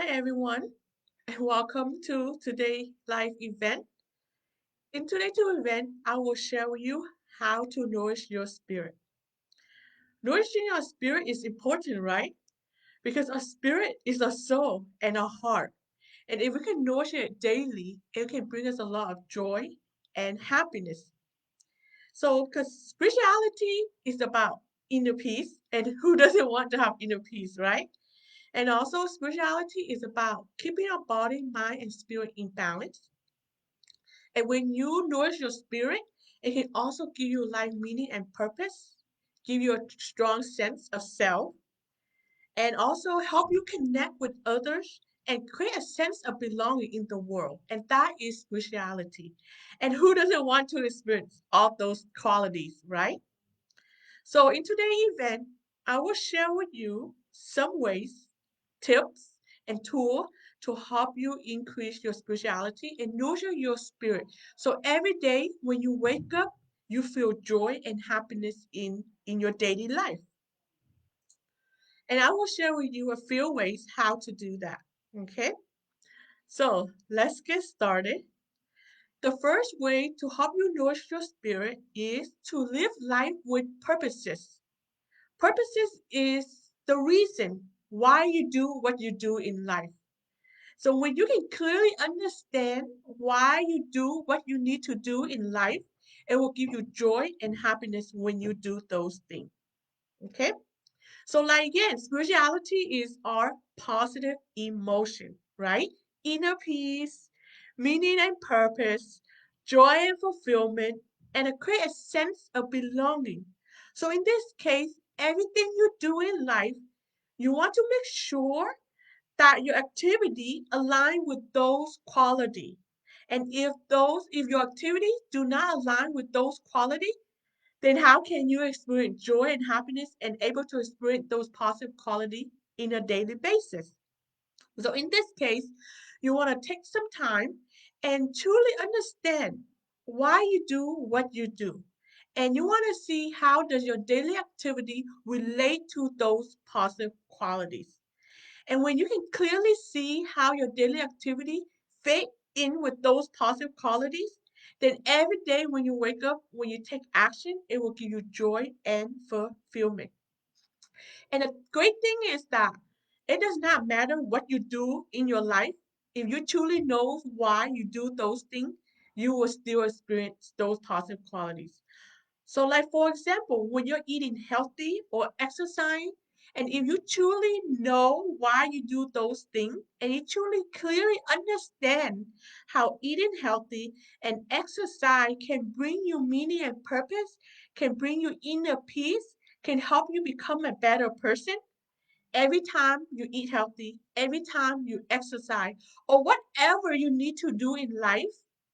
Hi everyone, and welcome to today's live event. In today's event, I will share with you how to nourish your spirit. Nourishing your spirit is important, right? Because our spirit is our soul and our heart. And if we can nourish it daily, it can bring us a lot of joy and happiness. So, because spirituality is about inner peace, and who doesn't want to have inner peace, right? And also, spirituality is about keeping our body, mind, and spirit in balance. And when you nourish your spirit, it can also give you life meaning and purpose, give you a strong sense of self, and also help you connect with others and create a sense of belonging in the world. And that is spirituality. And who doesn't want to experience all those qualities, right? So, in today's event, I will share with you some ways, tips, and tools to help you increase your spirituality and nurture your spirit. So, every day when you wake up, you feel joy and happiness in your daily life. And I will share with you a few ways how to do that. Okay, so let's get started. The first way to help you nourish your spirit is to live life with purposes. Purposes is the reason why you do what you do in life. So when you can clearly understand why you do what you need to do in life, it will give you joy and happiness when you do those things. Okay? So like again, spirituality is our positive emotion, right? Inner peace, meaning and purpose, joy and fulfillment, and create a sense of belonging. So in this case, everything you do in life, you want to make sure that your activity align with those qualities. And if your activities do not align with those qualities, then how can you experience joy and happiness and able to experience those positive qualities in a daily basis? So in this case, you want to take some time and truly understand why you do what you do. And you want to see how does your daily activity relate to those positive qualities. And when you can clearly see how your daily activity fit in with those positive qualities, then every day when you wake up, when you take action, it will give you joy and fulfillment. And the great thing is that it does not matter what you do in your life. If you truly know why you do those things, you will still experience those positive qualities. So, like for example, when you're eating healthy or exercise, and if you truly know why you do those things, and you truly clearly understand how eating healthy and exercise can bring you meaning and purpose, can bring you inner peace, can help you become a better person, every time you eat healthy, every time you exercise, or whatever you need to do in life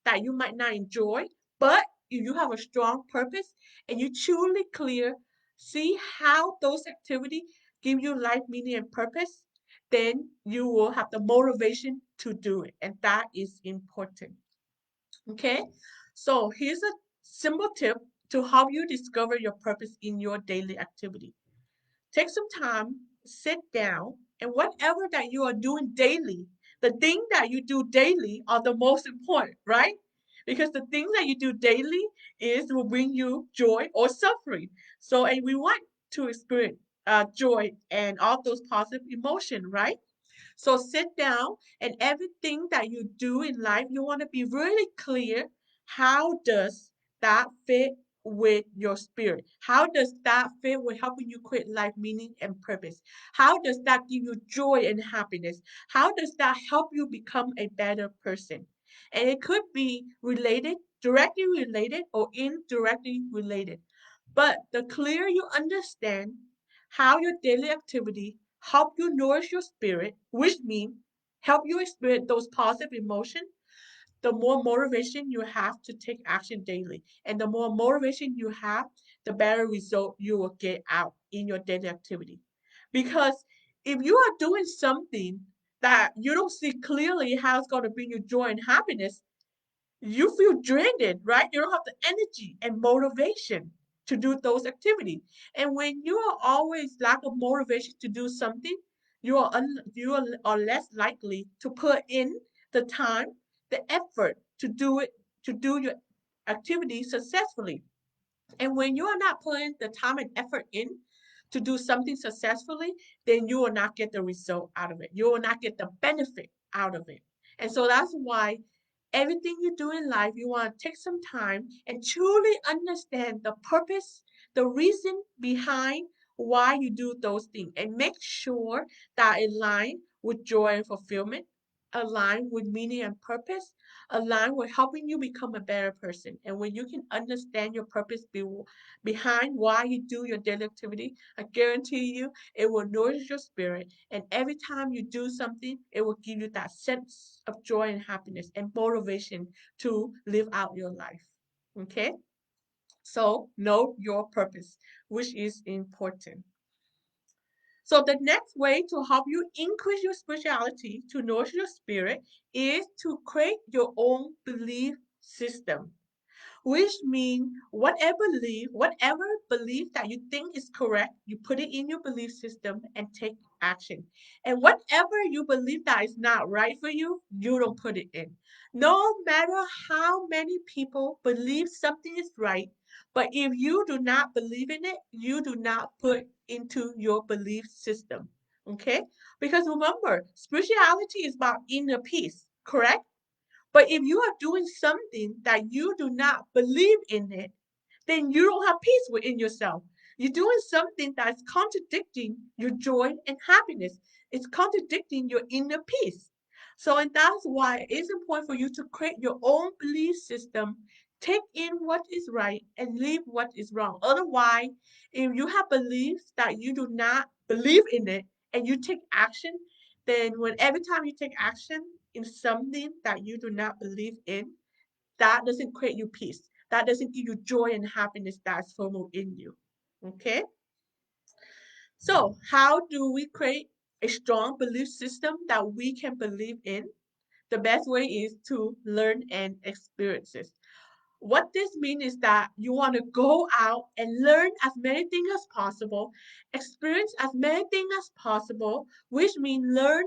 that you might not enjoy, but if you have a strong purpose and you truly clear, see how those activities give you life meaning and purpose, then you will have the motivation to do it. And that is important. Okay? So here's a simple tip to help you discover your purpose in your daily activity. Take some time, sit down, and whatever that you are doing daily, the things that you do daily are the most important, right? Because the things that you do daily is will bring you joy or suffering. So, and we want to experience joy and all those positive emotion, right? So sit down and everything that you do in life, you want to be really clear. How does that fit with your spirit? How does that fit with helping you create life meaning and purpose? How does that give you joy and happiness? How does that help you become a better person? And it could be related, directly related, or indirectly related. But the clearer you understand how your daily activity help you nourish your spirit, which means help you experience those positive emotions, the more motivation you have to take action daily. And the more motivation you have, the better result you will get out in your daily activity. Because if you are doing something that you don't see clearly how it's going to bring you joy and happiness, you feel drained, right? You don't have the energy and motivation to do those activities. And when you are always lack of motivation to do something, you are less likely to put in the time, the effort to do your activity successfully. And when you are not putting the time and effort in to do something successfully, then you will not get the result out of it. You will not get the benefit out of it. And so that's why everything you do in life, you want to take some time and truly understand the purpose, the reason behind why you do those things, and make sure that align with joy and fulfillment, align with meaning and purpose, align with helping you become a better person. And when you can understand your purpose behind why you do your daily activity, I guarantee you it will nourish your spirit. And every time you do something, it will give you that sense of joy and happiness and motivation to live out your life. Okay? So know your purpose, which is important. So the next way to help you increase your spirituality, to nourish your spirit, is to create your own belief system, which means whatever belief that you think is correct, you put it in your belief system and take action. And whatever you believe that is not right for you, you don't put it in. No matter how many people believe something is right, but if you do not believe in it, you do not put into your belief system. Okay? Because remember, spirituality is about inner peace, correct? But if you are doing something that you do not believe in it, then you don't have peace within yourself. You're doing something that's contradicting your joy and happiness. It's contradicting your inner peace. So, and that's why it's important for you to create your own belief system, take in what is right and leave what is wrong. Otherwise, if you have beliefs that you do not believe in it and you take action, then when every time you take action in something that you do not believe in, that doesn't create you peace. That doesn't give you joy and happiness that's formed in you. Okay? So, how do we create a strong belief system that we can believe in? The best way is to learn and experience it. What this means is that you want to go out and learn as many things as possible, experience as many things as possible, which means learn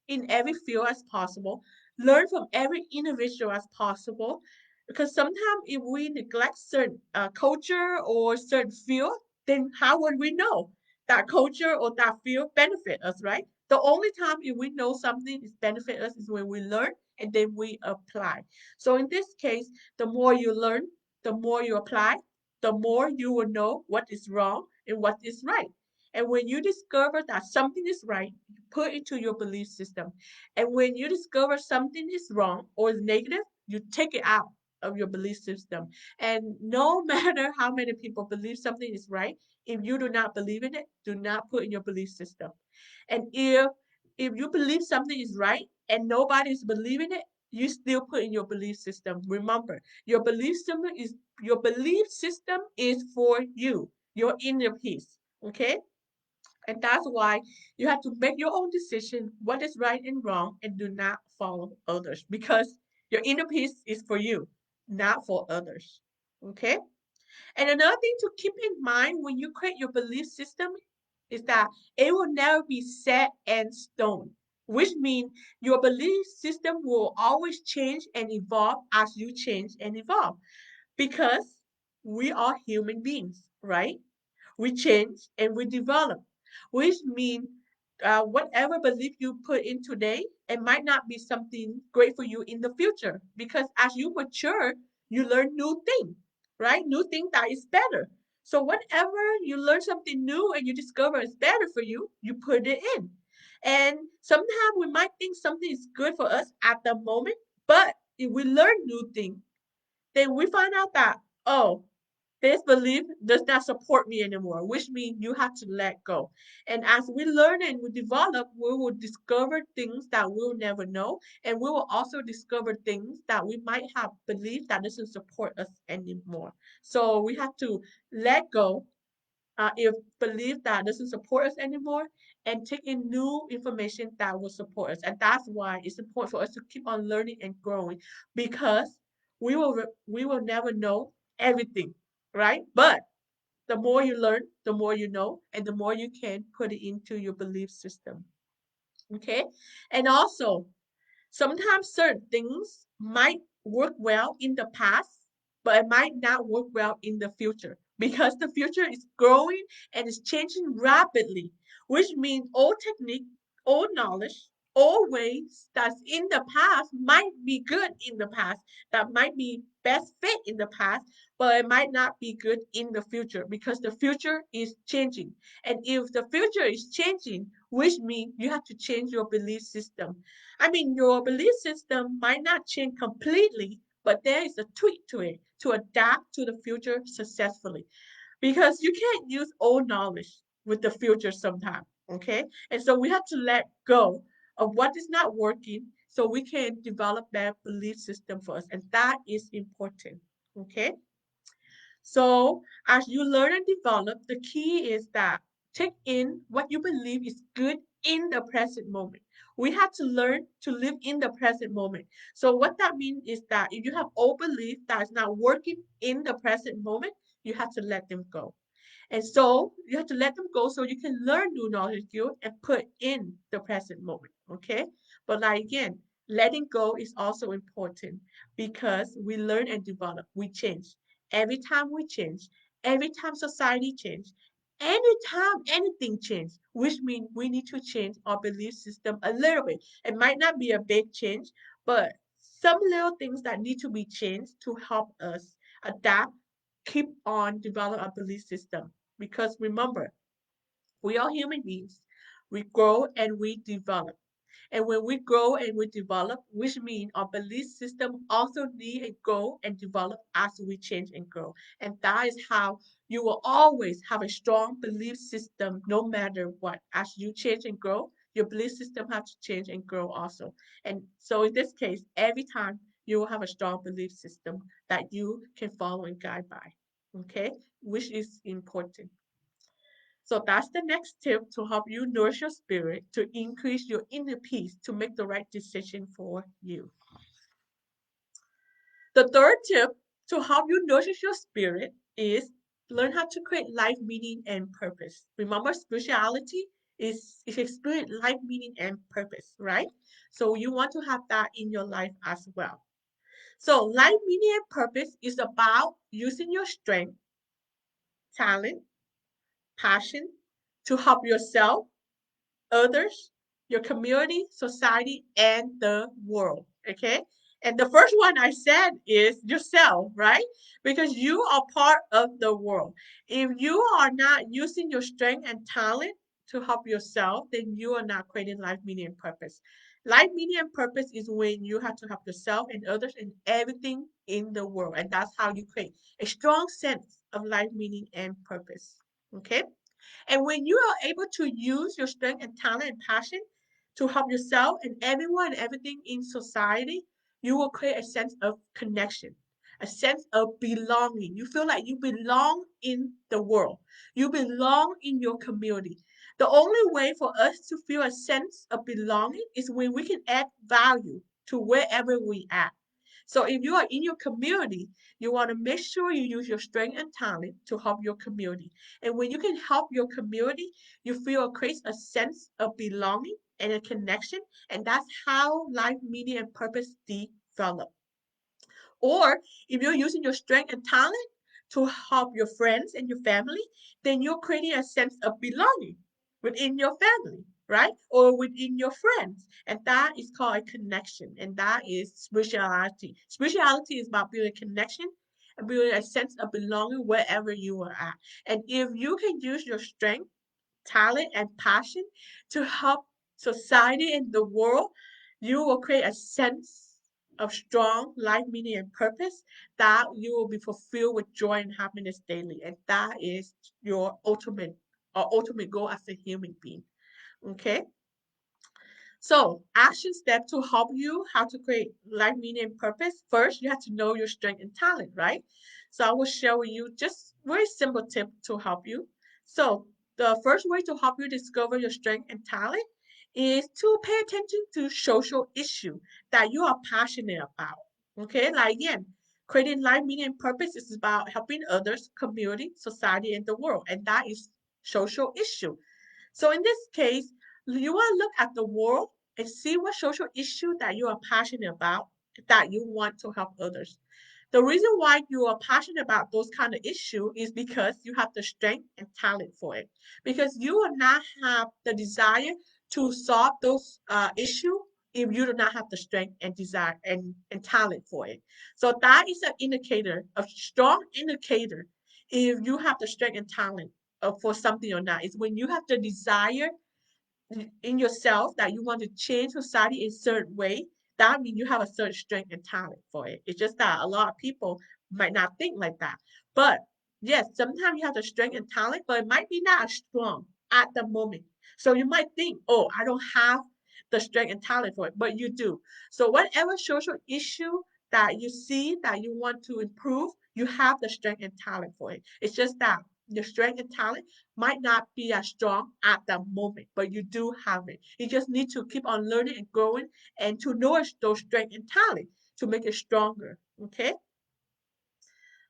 in every field as possible, learn from every individual as possible. Because sometimes if we neglect certain culture or certain field, then how would we know that culture or that field benefit us, right? The only time if we know something is benefit us is when we learn and then we apply. So in this case, the more you learn, the more you apply, the more you will know what is wrong and what is right. And when you discover that something is right, you put it into your belief system. And when you discover something is wrong or is negative, you take it out of your belief system. And no matter how many people believe something is right, if you do not believe in it, do not put in your belief system. And if you believe something is right and nobody is believing it, you still put in your belief system. Remember, your belief system is for you, your inner peace. Okay? And that's why you have to make your own decision what is right and wrong and do not follow others because your inner peace is for you, not for others. Okay? And another thing to keep in mind when you create your belief system is that it will never be set in stone, which means your belief system will always change and evolve as you change and evolve because we are human beings, right? We change and we develop, which means whatever belief you put in today, it might not be something great for you in the future because as you mature, you learn new things, right? New thing that is better. So whatever you learn something new and you discover is better for you, you put it in. And sometimes we might think something is good for us at the moment, but if we learn new things, then we find out that, oh, this belief does not support me anymore, which means you have to let go. And as we learn and we develop, we will discover things that we'll never know. And we will also discover things that we might have believed that doesn't support us anymore. So we have to let go if belief that doesn't support us anymore and take in new information that will support us. And that's why it's important for us to keep on learning and growing because we will never know everything, right? But the more you learn, the more you know, and the more you can put it into your belief system. Okay. And also, sometimes certain things might work well in the past, but it might not work well in the future because the future is growing and is changing rapidly, which means old technique, old knowledge, old ways that's in the past might be good in the past, that might be best fit in the past, but it might not be good in the future because the future is changing. And if the future is changing, which means you have to change your belief system. I mean, your belief system might not change completely, but there is a tweak to it to adapt to the future successfully because you can't use old knowledge with the future sometimes. Okay. And so we have to let go of what is not working so we can develop that belief system for us. And that is important. Okay. So, as you learn and develop, the key is that take in what you believe is good in the present moment. We have to learn to live in the present moment. So, what that means is that if you have old belief that is not working in the present moment, you have to let them go. And so you have to let them go so you can learn new knowledge skills and put in the present moment. Okay. But like again, letting go is also important because we learn and develop, we change. Every time we change, every time society change, anytime anything change, which means we need to change our belief system a little bit. It might not be a big change, but some little things that need to be changed to help us adapt, keep on develop our belief system. Because remember, we are human beings. We grow and we develop. And when we grow and we develop, which means our belief system also need to grow and develop as we change and grow. And that is how you will always have a strong belief system no matter what. As you change and grow, your belief system has to change and grow also. And so in this case, every time you will have a strong belief system that you can follow and guide by. Okay? Which is important. So that's the next tip to help you nourish your spirit, to increase your inner peace, to make the right decision for you. The third tip to help you nourish your spirit is learn how to create life meaning and purpose. Remember, spirituality is experience life meaning and purpose, right? So you want to have that in your life as well. So life meaning and purpose is about using your strength, talent, passion to help yourself, others, your community, society, and the world. Okay. And the first one I said is yourself, right? Because you are part of the world. If you are not using your strength and talent to help yourself, then you are not creating life meaning and purpose. Life meaning and purpose is when you have to help yourself and others and everything in the world. And that's how you create a strong sense of life meaning and purpose. Okay. And when you are able to use your strength and talent and passion to help yourself and everyone and everything in society, you will create a sense of connection, a sense of belonging. You feel like you belong in the world, you belong in your community. The only way for us to feel a sense of belonging is when we can add value to wherever we are. So if you are in your community, you want to make sure you use your strength and talent to help your community. And when you can help your community, you feel it creates a sense of belonging and a connection. And that's how life meaning and purpose develop. Or if you're using your strength and talent to help your friends and your family, then you're creating a sense of belonging within your family, right? Or within your friends. And that is called a connection. And that is spirituality. Spirituality is about building connection and building a sense of belonging wherever you are at. And if you can use your strength, talent, and passion to help society and the world, you will create a sense of strong life meaning and purpose that you will be fulfilled with joy and happiness daily. And that is your ultimate goal as a human being. Okay. So, action step to help you how to create life meaning and purpose. First, you have to know your strength and talent, right? So, I will share with you just very simple tip to help you. So, the first way to help you discover your strength and talent is to pay attention to social issue that you are passionate about. Okay, like again, creating life meaning and purpose is about helping others, community, society, and the world, and that is social issue. So in this case, You want to look at the world and see what social issue that you are passionate about that you want to help others. The reason why you are passionate about those kind of issue is because you have the strength and talent for it. Because you will not have the desire to solve those issue if you do not have the strength and desire and talent for it. So that is an indicator, a strong indicator if you have the strength and talent for something or not. Is when you have the desire in yourself that you want to change society in a certain way, that means you have a certain strength and talent for it. It's just that a lot of people might not think like that. But yes, sometimes you have the strength and talent, but it might be not as strong at the moment. So you might think, oh, I don't have the strength and talent for it, but you do. So whatever social issue that you see that you want to improve, you have the strength and talent for it. It's just that your strength and talent might not be as strong at the moment, but you do have it. You just need to keep on learning and growing and to nourish those strength and talent to make it stronger. Okay.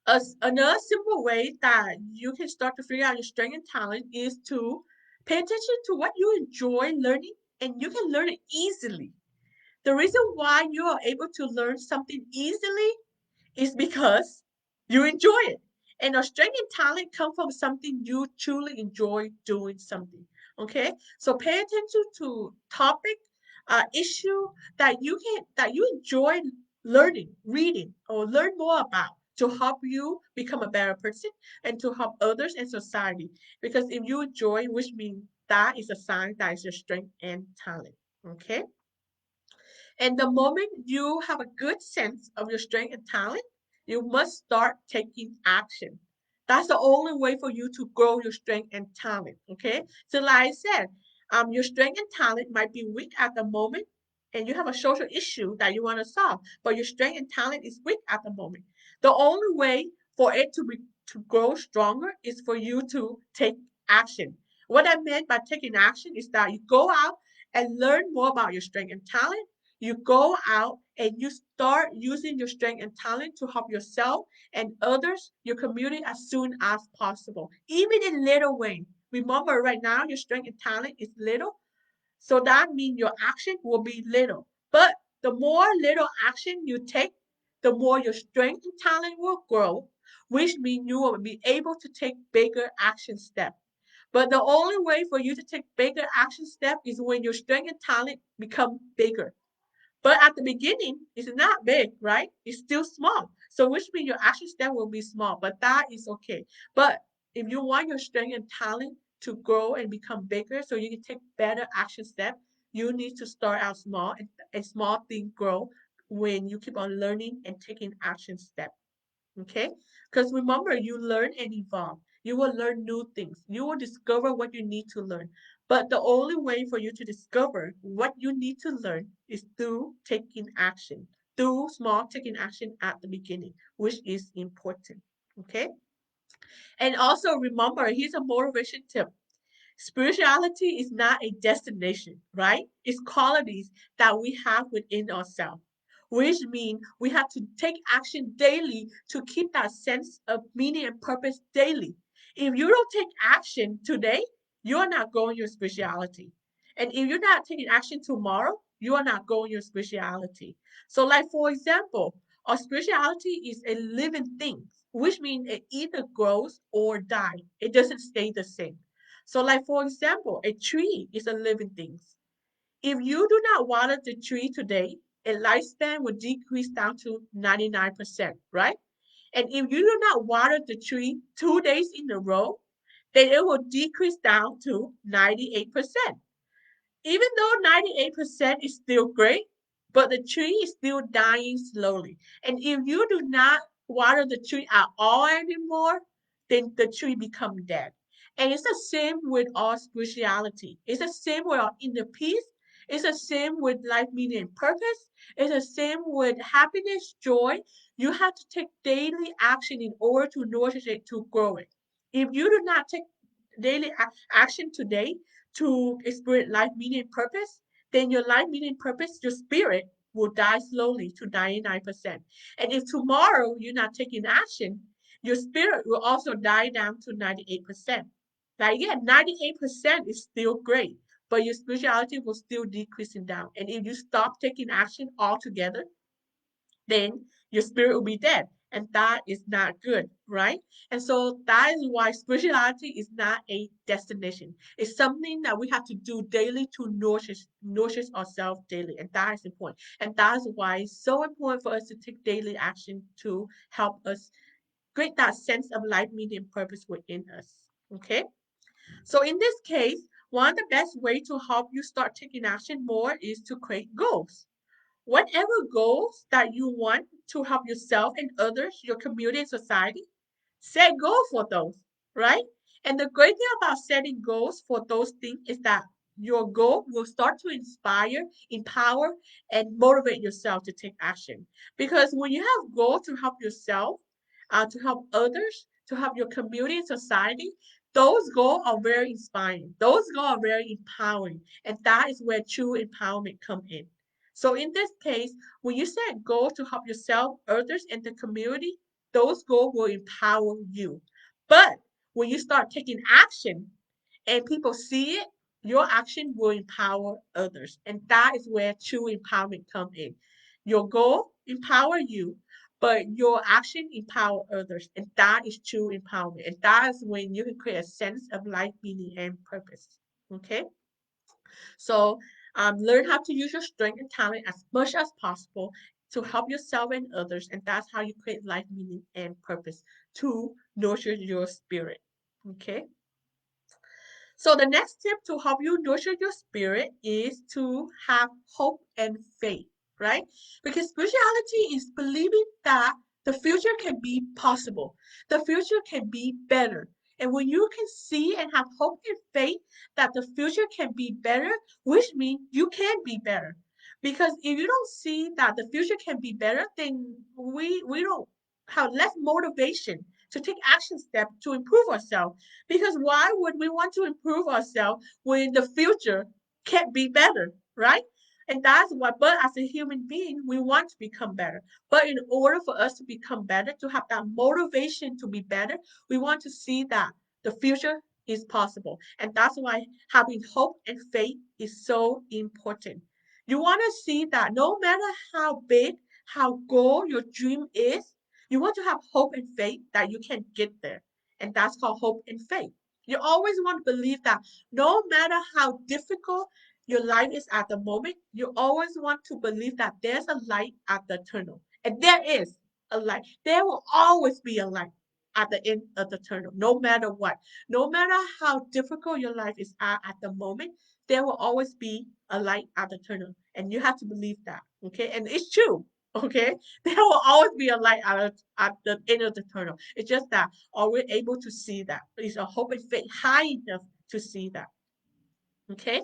Another simple way that you can start to figure out your strength and talent is to pay attention to what you enjoy learning and you can learn it easily. The reason why you are able to learn something easily is because you enjoy it. And our strength and talent come from something you truly enjoy doing something. Okay, so pay attention to topic, issue that you enjoy learning, reading, or learn more about to help you become a better person and to help others and society. Because if you enjoy, which means that is a sign that is your strength and talent. Okay. And the moment you have a good sense of your strength and talent, you must start taking action. That's the only way for you to grow your strength and talent. Okay. So, like I said, your strength and talent might be weak at the moment, and you have a social issue that you want to solve, but your strength and talent is weak at the moment. The only way for it to grow stronger is for you to take action. What I meant by taking action is that you go out and learn more about your strength and talent. You go out and you start using your strength and talent to help yourself and others, your community, as soon as possible, even in little way. Remember, right now, your strength and talent is little, so that means your action will be little. But the more little action you take, the more your strength and talent will grow, which means you will be able to take bigger action steps. But the only way for you to take bigger action steps is when your strength and talent become bigger. But at the beginning, it's not big, right? It's still small. So which means your action step will be small, but that is okay. But if you want your strength and talent to grow and become bigger so you can take better action step, you need to start out small and small thing grow when you keep on learning and taking action step. Okay? Because remember, you learn and evolve. You will learn new things. You will discover what you need to learn. But the only way for you to discover what you need to learn is through taking action, through small taking action at the beginning, which is important. Okay? And also remember, here's a motivation tip. Spirituality is not a destination, right? It's qualities that we have within ourselves, which means we have to take action daily to keep that sense of meaning and purpose daily. If you don't take action today, you're not growing your spirituality. And if you're not taking action tomorrow, you are not growing your spirituality. So, like for example, our spirituality is a living thing, which means it either grows or dies. It doesn't stay the same. So, like for example, a tree is a living thing. If you do not water the tree today, a lifespan will decrease down to 99%, right? And if you do not water the tree 2 days in a row, then it will decrease down to 98%. Even though 98% is still great, but the tree is still dying slowly. And if you do not water the tree at all anymore, then the tree become dead. And it's the same with our spirituality. It's the same with our inner peace. It's the same with life meaning and purpose. It's the same with happiness, joy. You have to take daily action in order to nourish it, to grow it. If you do not take daily action today, to experience life meaning and purpose, then your life meaning and purpose, your spirit will die slowly to 99%. And if tomorrow you're not taking action, your spirit will also die down to 98%. Like, yeah, 98% is still great, but your spirituality will still decreasing down. And if you stop taking action altogether, then your spirit will be dead. And that is not good, right? And so that is why spirituality is not a destination. It's something that we have to do daily to nourish ourselves daily. And that is important. And that is why it's so important for us to take daily action to help us create that sense of life, meaning, and purpose within us. Okay? So in this case, one of the best way to help you start taking action more is to create goals. Whatever goals that you want to help yourself and others, your community and society, set goals for those, right? And the great thing about setting goals for those things is that your goal will start to inspire, empower, and motivate yourself to take action. Because when you have goals to help yourself, to help others, to help your community and society, those goals are very inspiring. Those goals are very empowering. And that is where true empowerment come in. So in this case, when you set goals to help yourself, others, and the community, those goals will empower you. But when you start taking action and people see it, your action will empower others. And that is where true empowerment comes in. Your goal empower you, but your action empower others. And that is true empowerment. And that is when you can create a sense of life, meaning, and purpose. Okay? So learn how to use your strength and talent as much as possible to help yourself and others. And that's how you create life, meaning, and purpose to nurture your spirit. Okay. So the next tip to help you nurture your spirit is to have hope and faith, right? Because spirituality is believing that the future can be possible. The future can be better. And when you can see and have hope and faith that the future can be better, which means you can be better. Because if you don't see that the future can be better, then we don't have less motivation to take action steps to improve ourselves, because why would we want to improve ourselves when the future can't be better, right? And that's why, but as a human being, we want to become better. But in order for us to become better, to have that motivation to be better, we want to see that the future is possible. And that's why having hope and faith is so important. You want to see that no matter how big, how goal your dream is, you want to have hope and faith that you can get there. And that's called hope and faith. You always want to believe that no matter how difficult your life is at the moment, you always want to believe that there's a light at the tunnel. And there is a light. There will always be a light at the end of the tunnel, no matter what. No matter how difficult your life is at the moment, there will always be a light at the tunnel. And you have to believe that. Okay. And it's true. Okay. There will always be a light at the end of the tunnel. It's just that are we able to see that? Is our hope and faith high enough to see that? Okay.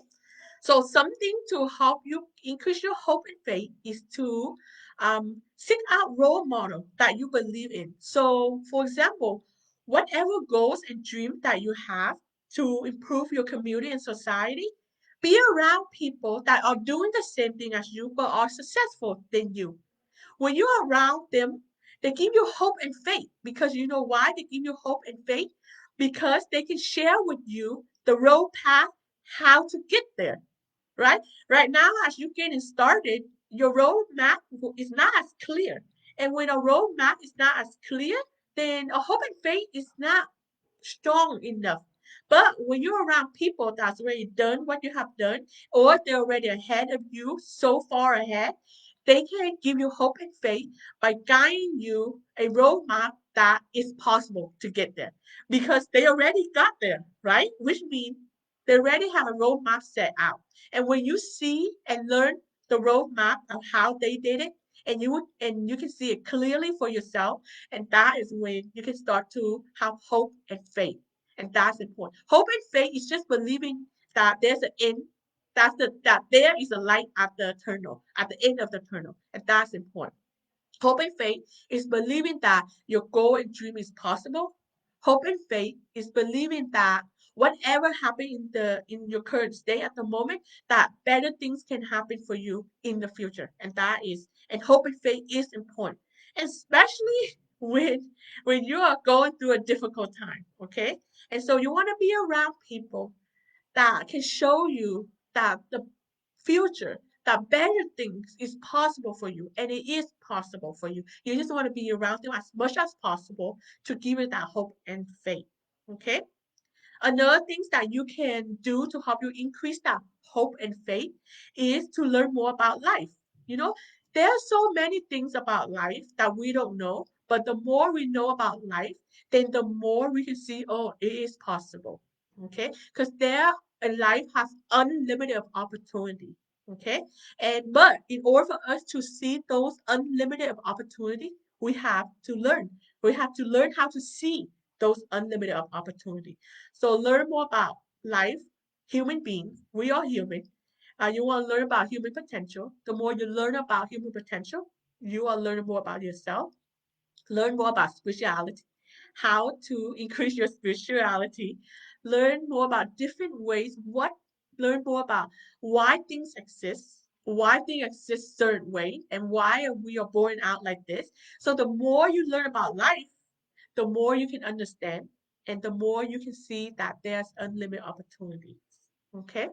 So something to help you increase your hope and faith is to seek out role model that you believe in. So, for example, whatever goals and dreams that you have to improve your community and society, be around people that are doing the same thing as you but are successful than you. When you're around them, they give you hope and faith, because you know why they give you hope and faith? Because they can share with you the road path how to get there, right? Right now, as you're getting started, your roadmap is not as clear. And when a roadmap is not as clear, then a hope and faith is not strong enough. But when you're around people that's already done what you have done, or they're already ahead of you, so far ahead, they can give you hope and faith by guiding you a roadmap that is possible to get there, because they already got there, right? Which means they already have a roadmap set out. And when you see and learn the roadmap of how they did it, and you can see it clearly for yourself, and that is when you can start to have hope and faith. And that's important. Hope and faith is just believing that there's an end. That there is a light at the tunnel, at the end of the tunnel. And that's important. Hope and faith is believing that your goal and dream is possible. Hope and faith is believing that whatever happened in your current state at the moment, that better things can happen for you in the future. And hope and faith is important, especially when you are going through a difficult time. Okay, and so you want to be around people that can show you that the future, that better things is possible for you, and it is possible for you. You just want to be around them as much as possible to give it that hope and faith. Okay. Another things that you can do to help you increase that hope and faith is to learn more about life. You know, there are so many things about life that we don't know, but the more we know about life, then the more we can see, oh, it is possible. Okay, because there a life has unlimited of opportunity. Okay, and but in order for us to see those unlimited of opportunity, we have to learn. We have to learn how to see those unlimited of opportunity. So learn more about life, human beings. We are human. You want to learn about human potential. The more you learn about human potential, you are learning more about yourself. Learn more about spirituality, how to increase your spirituality. Learn more about different ways. Learn more about why things exist, why things exist certain way, and why we are born out like this. So the more you learn about life, the more you can understand and the more you can see that there's unlimited opportunities. Okay.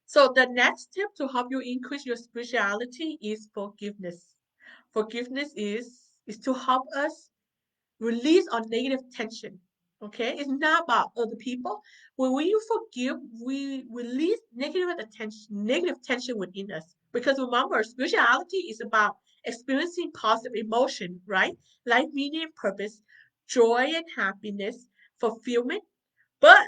So the next tip to help you increase your spirituality is forgiveness. Forgiveness is to help us release our negative tension. Okay, it's not about other people. When we forgive, we release negative tension within us. Because remember, spirituality is about experiencing positive emotion, right? Life meaning and purpose, joy and happiness, fulfillment. But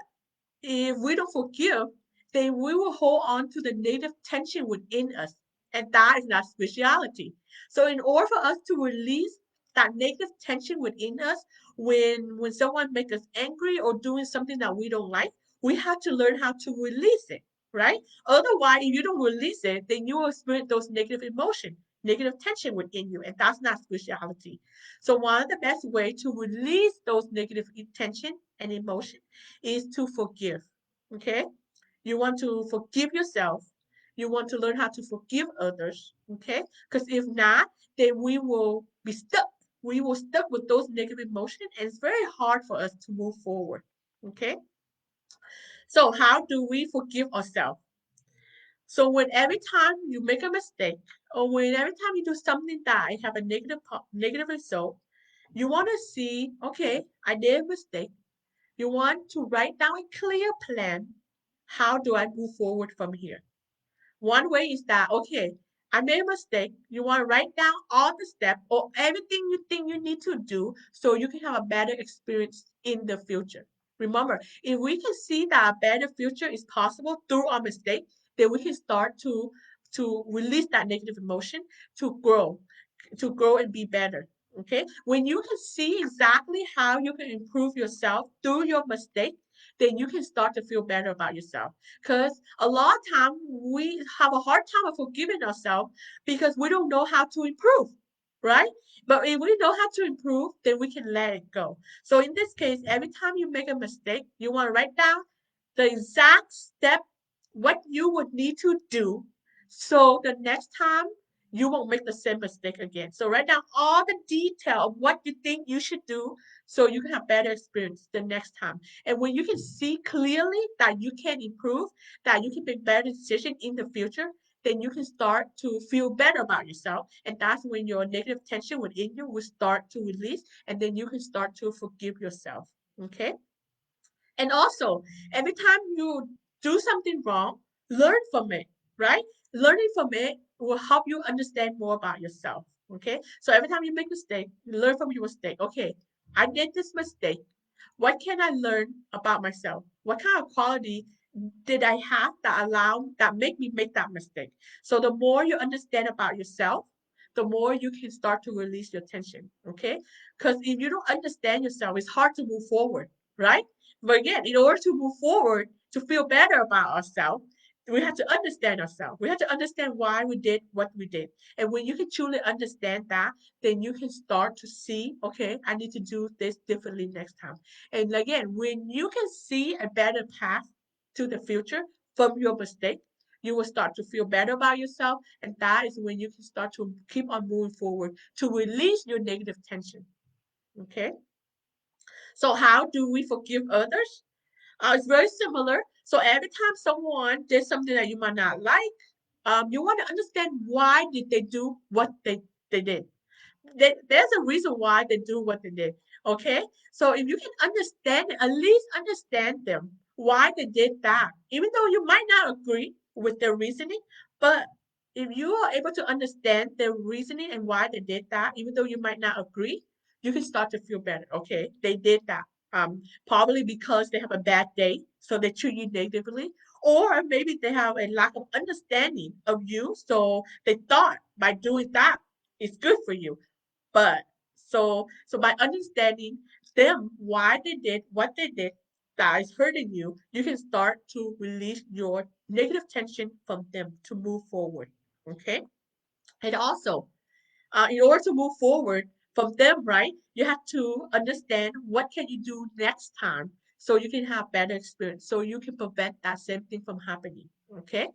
if we don't forgive, then we will hold on to the negative tension within us. And that is not spirituality. So in order for us to release that negative tension within us when someone makes us angry or doing something that we don't like, we have to learn how to release it, right? Otherwise, if you don't release it, then you will experience those negative emotions, negative tension within you, and that's not spirituality. So one of the best way to release those negative tension and emotion is to forgive. Okay? You want to forgive yourself. You want to learn how to forgive others. Okay? Because if not, then we will be stuck. We will stuck with those negative emotions, and it's very hard for us to move forward. Okay? So how do we forgive ourselves? So when every time you make a mistake, or when every time you do something that have a negative result, you want to see, okay, I did a mistake. You want to write down a clear plan. How do I move forward from here? One way is that, okay, I made a mistake. You want to write down all the steps or everything you think you need to do so you can have a better experience in the future. Remember, if we can see that a better future is possible through our mistake, then we can start to release that negative emotion to grow and be better. Okay. When you can see exactly how you can improve yourself through your mistake, then you can start to feel better about yourself. Because a lot of time we have a hard time of forgiving ourselves because we don't know how to improve, right? But if we know how to improve, then we can let it go. So in this case, every time you make a mistake, you want to write down the exact step what you would need to do so the next time you won't make the same mistake again. So write down all the detail of what you think you should do so you can have better experience the next time. And when you can see clearly that you can improve, that you can make better decisions in the future, then you can start to feel better about yourself. And that's when your negative tension within you will start to release, and then you can start to forgive yourself. Okay. And also, every time you do something wrong, learn from it, right? Learning from it will help you understand more about yourself. Okay. So every time you make a mistake, learn from your mistake. Okay, I did this mistake. What can I learn about myself? What kind of quality did I have that make me make that mistake? So the more you understand about yourself, the more you can start to release your tension. Okay. Because if you don't understand yourself, it's hard to move forward, right? But again, in order to move forward, to feel better about ourselves, we have to understand ourselves. We have to understand why we did what we did. And when you can truly understand that, then you can start to see, okay, I need to do this differently next time. And again, when you can see a better path to the future from your mistake, you will start to feel better about yourself. And that is when you can start to keep on moving forward to release your negative tension. Okay. So how do we forgive others? It's very similar. So every time someone did something that you might not like, you want to understand why did they do what they did. There's a reason why they do what they did. Okay, so if you can understand, at least understand them why they did that, even though you might not agree with their reasoning, but if you are able to understand their reasoning and why they did that, even though you might not agree, you can start to feel better. Okay, they did that. Probably because they have a bad day, so they treat you negatively, or maybe they have a lack of understanding of you, so they thought by doing that it's good for you. But so by understanding them why they did what they did that is hurting you, you can start to release your negative tension from them to move forward. Okay? And also, in order to move forward from them, right, you have to understand what can you do next time so you can have better experience, so you can prevent that same thing from happening. Okay?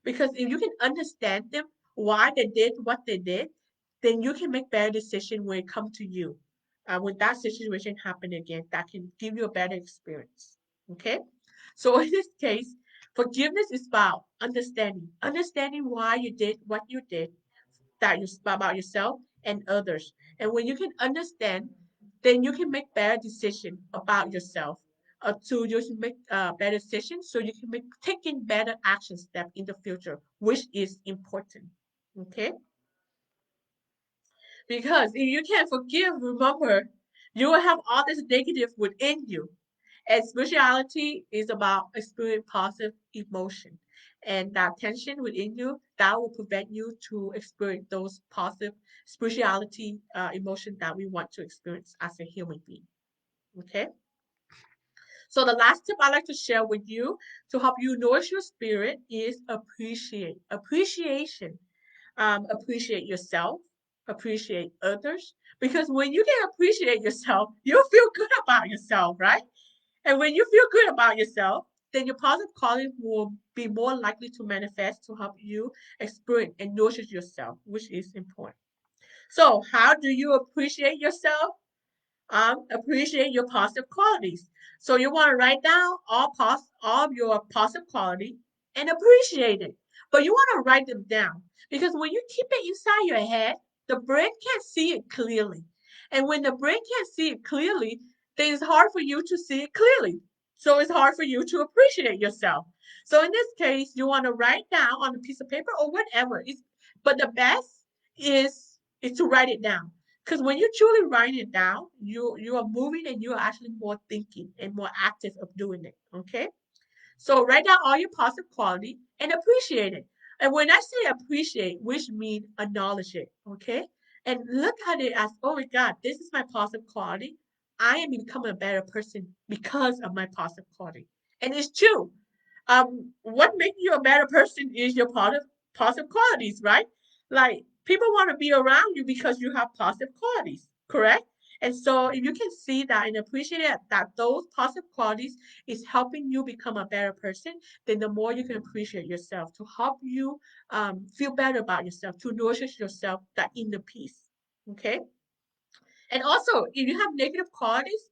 Because if you can understand them, why they did what they did, then you can make better decision when it comes to you. When that situation happen again, that can give you a better experience. Okay? So in this case, forgiveness is about understanding why you did what you did, that you about yourself and others. And when you can understand, then you can make better decision about yourself. To just make better decisions, so you can make taking better action step in the future, which is important. Okay, because if you can't forgive, remember, you will have all this negative within you. And spirituality is about experiencing positive emotion. And that tension within you, that will prevent you to experience those positive spirituality emotions that we want to experience as a human being. Okay? So the last tip I like to share with you to help you nourish your spirit is appreciate. Appreciation. Appreciate yourself, appreciate others. Because when you can appreciate yourself, you'll feel good about yourself, right? And when you feel good about yourself, then your positive quality will be more likely to manifest to help you experience and nourish yourself, which is important. So, how do you appreciate yourself? Appreciate your positive qualities. So you want to write down all of your positive quality and appreciate it. But you want to write them down because when you keep it inside your head, the brain can't see it clearly. And when the brain can't see it clearly, then it's hard for you to see it clearly. So it's hard for you to appreciate yourself. So in this case, you want to write down on a piece of paper or whatever. But the best is to write it down because when you truly write it down, you are moving and you are actually more thinking and more active of doing it. Okay. So write down all your positive quality and appreciate it. And when I say appreciate, which means acknowledge it, okay? And look at it as, oh my God, this is my positive quality. I am becoming a better person because of my positive quality. And it's true. What makes you a better person is your positive qualities, right? Like people want to be around you because you have positive qualities, correct? And so if you can see that and appreciate it, that those positive qualities is helping you become a better person, then the more you can appreciate yourself to help you feel better about yourself, to nourish yourself, that inner peace. Okay. And also, if you have negative qualities,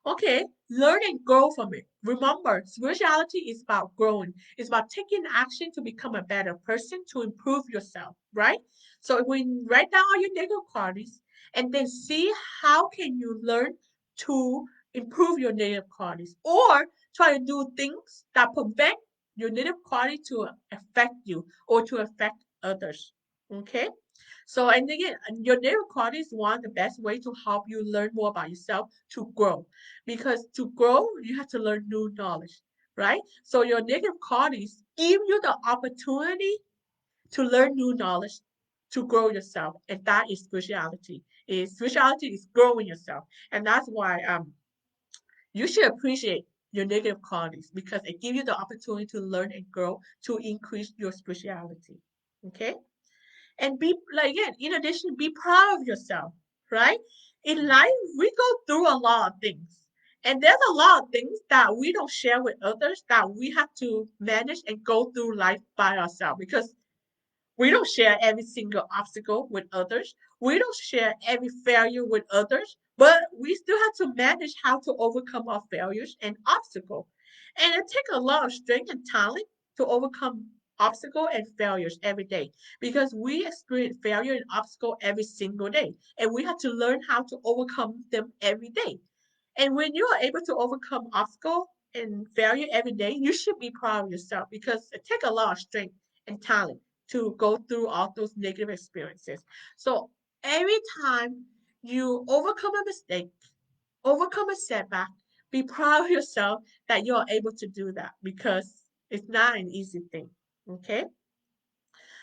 okay, learn and grow from it. Remember, spirituality is about growing. It's about taking action to become a better person, to improve yourself, right? So when you write down all your negative qualities and then see how can you learn to improve your negative qualities or try to do things that prevent your negative quality to affect you or to affect others. Okay? So, and again, your negative quality is one of the best way to help you learn more about yourself to grow. Because to grow, you have to learn new knowledge, right? So your negative qualities give you the opportunity to learn new knowledge, to grow yourself, and that is spirituality. Is spirituality is growing yourself, and that's why you should appreciate your negative qualities because it gives you the opportunity to learn and grow to increase your spirituality. Okay. And be like again, in addition, be proud of yourself, right? In life, we go through a lot of things. And there's a lot of things that we don't share with others that we have to manage and go through life by ourselves because we don't share every single obstacle with others. We don't share every failure with others, but we still have to manage how to overcome our failures and obstacles. And it takes a lot of strength and talent to overcome obstacles and failures every day because we experience failure and obstacle every single day. And we have to learn how to overcome them every day. And when you are able to overcome obstacle and failure every day, you should be proud of yourself because it takes a lot of strength and talent to go through all those negative experiences. So every time you overcome a mistake, overcome a setback, be proud of yourself that you are able to do that because it's not an easy thing. Okay?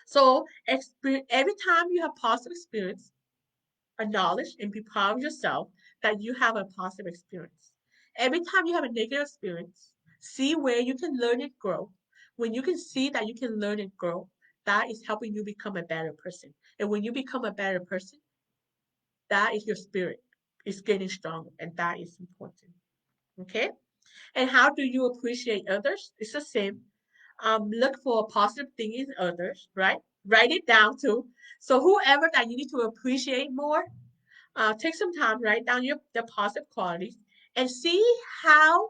So every time you have positive experience, acknowledge and be proud of yourself that you have a positive experience. Every time you have a negative experience, see where you can learn and grow. When you can see that you can learn and grow, that is helping you become a better person. And when you become a better person, that is your spirit is getting stronger, and that is important. Okay? And how do you appreciate others? It's the same. Look for a positive thing in others, right? Write it down too. So whoever that you need to appreciate more, take some time, write down the positive qualities, and see how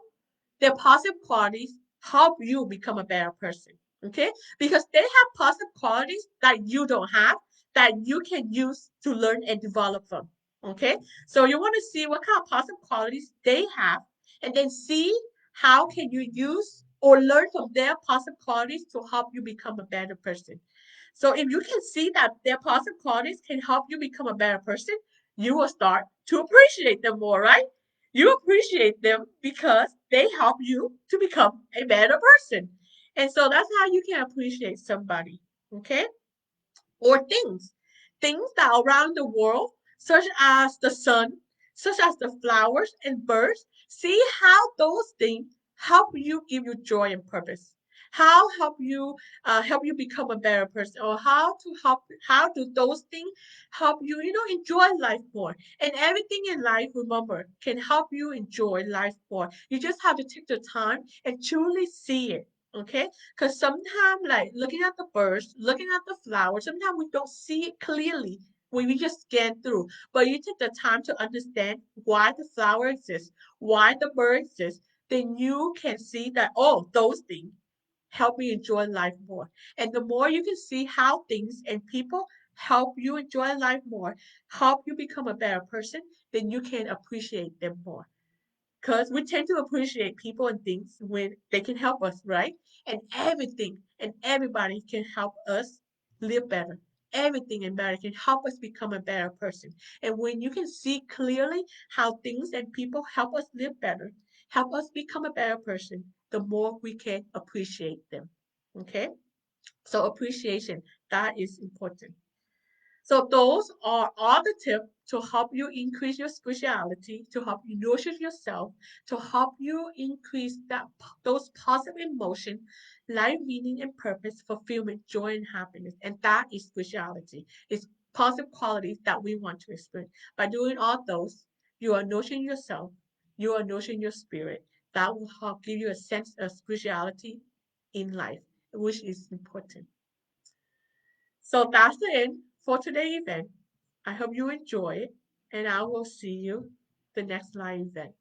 their positive qualities help you become a better person. Okay? Because they have positive qualities that you don't have that you can use to learn and develop them. Okay? So you want to see what kind of positive qualities they have and then see how can you use or learn from their positive qualities to help you become a better person. So if you can see that their positive qualities can help you become a better person, you will start to appreciate them more, right? You appreciate them because they help you to become a better person. And so that's how you can appreciate somebody. Okay? Or things, things that are around the world, such as the sun, such as the flowers and birds. See how those things help you give you joy and purpose. Help you become a better person, or how do those things help you enjoy life more. And everything in life, remember, can help you enjoy life more. You just have to take the time and truly see it. Okay, because sometimes, like looking at the birds, looking at the flowers, sometimes we don't see it clearly when we just scan through. But you take the time to understand why the flower exists, why the bird exists, then you can see that, oh, those things help me enjoy life more. And the more you can see how things and people help you enjoy life more, help you become a better person, then you can appreciate them more. Because we tend to appreciate people and things when they can help us, right? And everything and everybody can help us live better. Everything and better can help us become a better person. And when you can see clearly how things and people help us live better, help us become a better person, the more we can appreciate them. Okay? So appreciation, that is important. So those are all the tips to help you increase your spirituality, to help you nurture yourself, to help you increase those positive emotion, life meaning and purpose, fulfillment, joy and happiness. And that is spirituality. It's positive qualities that we want to experience. By doing all those, you are nurturing yourself, you are nurturing your spirit. That will help give you a sense of spirituality in life, which is important. So that's the end for today's event. I hope you enjoy it, and I will see you the next live event.